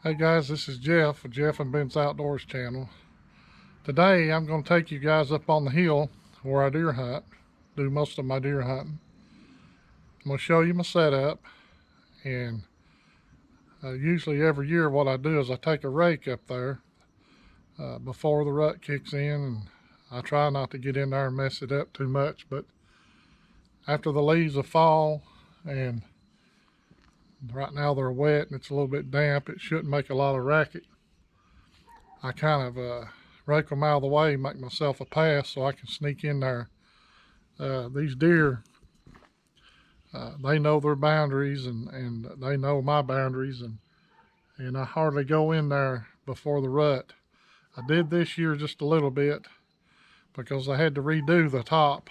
Hey guys, this is Jeff with Jeff and Ben's Outdoors channel. Today I'm going to take you guys up on the hill where I deer hunt, do most of my deer hunting. I'm going to show you my setup, and usually every year what I do is I take a rake up there before the rut kicks in, and I try not to get in there and mess it up too much, but after the leaves will fall and right now they're wet and it's a little bit damp, it shouldn't make a lot of racket. I kind of rake them out of the way, make myself a path so I can sneak in there. These deer, they know their boundaries and they know my boundaries, and I hardly go in there before the rut. I did this year just a little bit because I had to redo the top.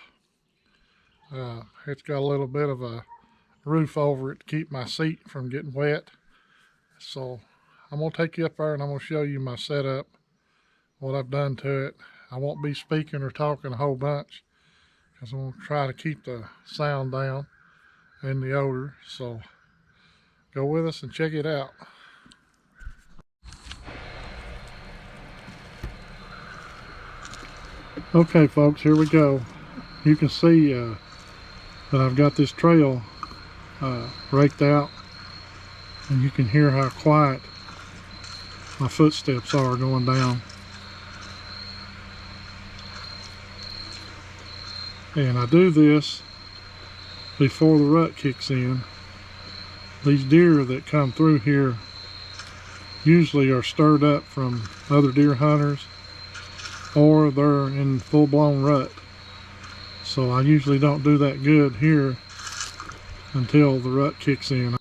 It's got a little bit of a roof over it to keep my seat from getting wet. So I'm going to take you up there and I'm going to show you my setup, what I've done to it. I won't be speaking or talking a whole bunch because I'm going to try to keep the sound down and the odor. So go with us and check it out. Okay folks, here we go. You can see that I've got this trail raked out, and you can hear how quiet my footsteps are going down. And I do this before the rut kicks in. These deer that come through here usually are stirred up from other deer hunters, or they're in full-blown rut. So I usually don't do that good here until the rut kicks in.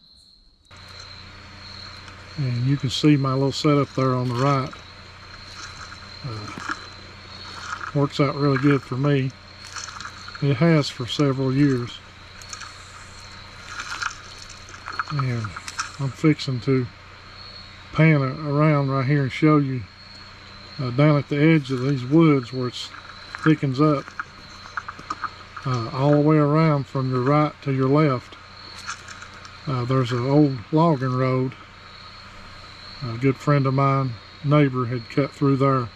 And you can see my little setup there on the right. Works out really good for me. It has for several years. And I'm fixing to pan around right here and show you down at the edge of these woods where it thickens up all the way around from your right to your left. There's an old logging road. A good friend of mine, neighbor, had cut through there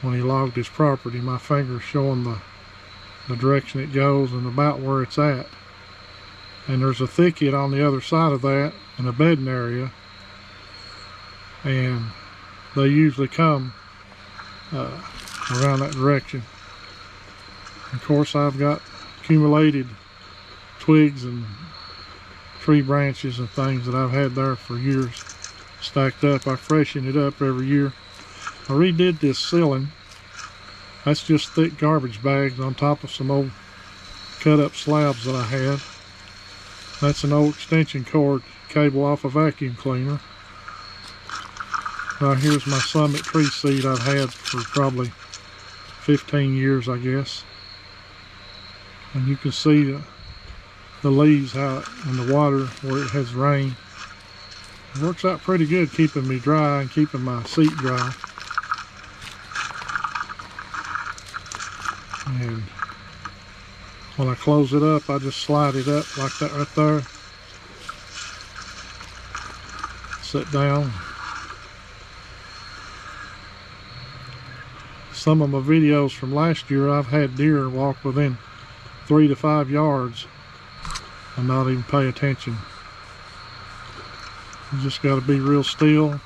when he logged his property. My finger's showing the direction it goes and about where it's at. And there's a thicket on the other side of that and a bedding area, and they usually come around that direction. Of course, I've got accumulated twigs and tree branches and things that I've had there for years stacked up. I freshen it up every year. I redid this ceiling. That's just thick garbage bags on top of some old cut up slabs that I had. That's an old extension cord cable off a vacuum cleaner. Right here's my summit tree seed I've had for probably 15 years, I guess. And you can see the leaves out in the water where it has rained. It works out pretty good keeping me dry and keeping my seat dry. And when I close it up, I just slide it up like that right there. Sit down. Some of my videos from last year, I've had deer walk within 3 to 5 yards and not even pay attention. You just got to be real still.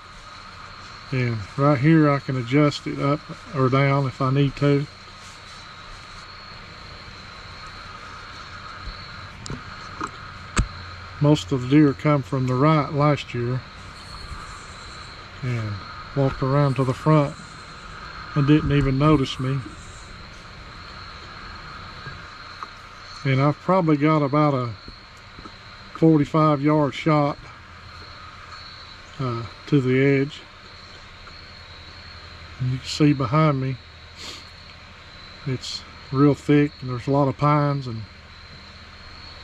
And right here I can adjust it up or down if I need to. Most of the deer come from the right last year and walked around to the front and didn't even notice me. And I've probably got about a 45-yard shot to the edge. And you can see behind me it's real thick, and there's a lot of pines and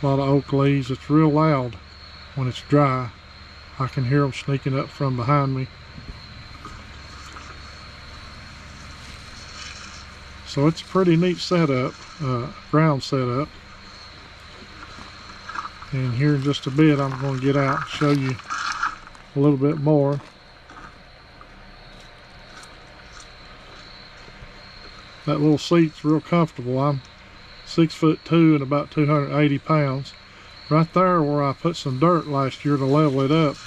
a lot of oak leaves. It's real loud when it's dry. I can hear them sneaking up from behind me. So it's a pretty neat setup, ground setup. And here in just a bit I'm going to get out and show you a little bit more. That little seat's real comfortable. I'm 6'2" and about 280 pounds. Right there where I put some dirt last year to level it up,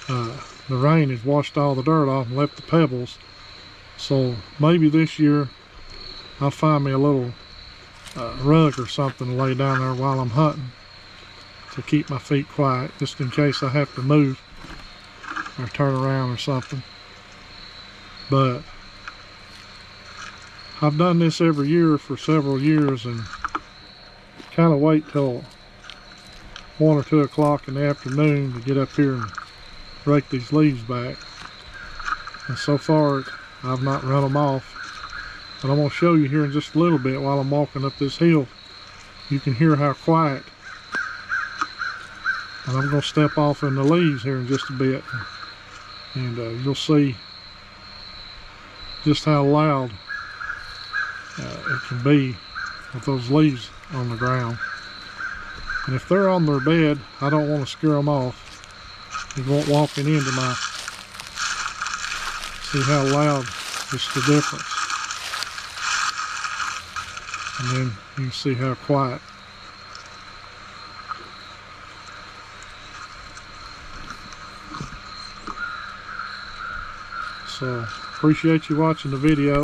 the rain has washed all the dirt off and left the pebbles. So maybe this year I'll find me a little rug or something to lay down there while I'm hunting to keep my feet quiet, just in case I have to move or turn around or something. But I've done this every year for several years and kind of wait till 1 or 2 o'clock in the afternoon to get up here and rake these leaves back. And so far I've not run them off. But I'm going to show you here in just a little bit while I'm walking up this hill. You can hear how quiet. And I'm going to step off in the leaves here in just a bit. And you'll see just how loud it can be with those leaves on the ground. And if they're on their bed, I don't want to scare them off. They won't walking into my... See how loud, it's the difference. And then you can see how quiet. So, appreciate you watching the video.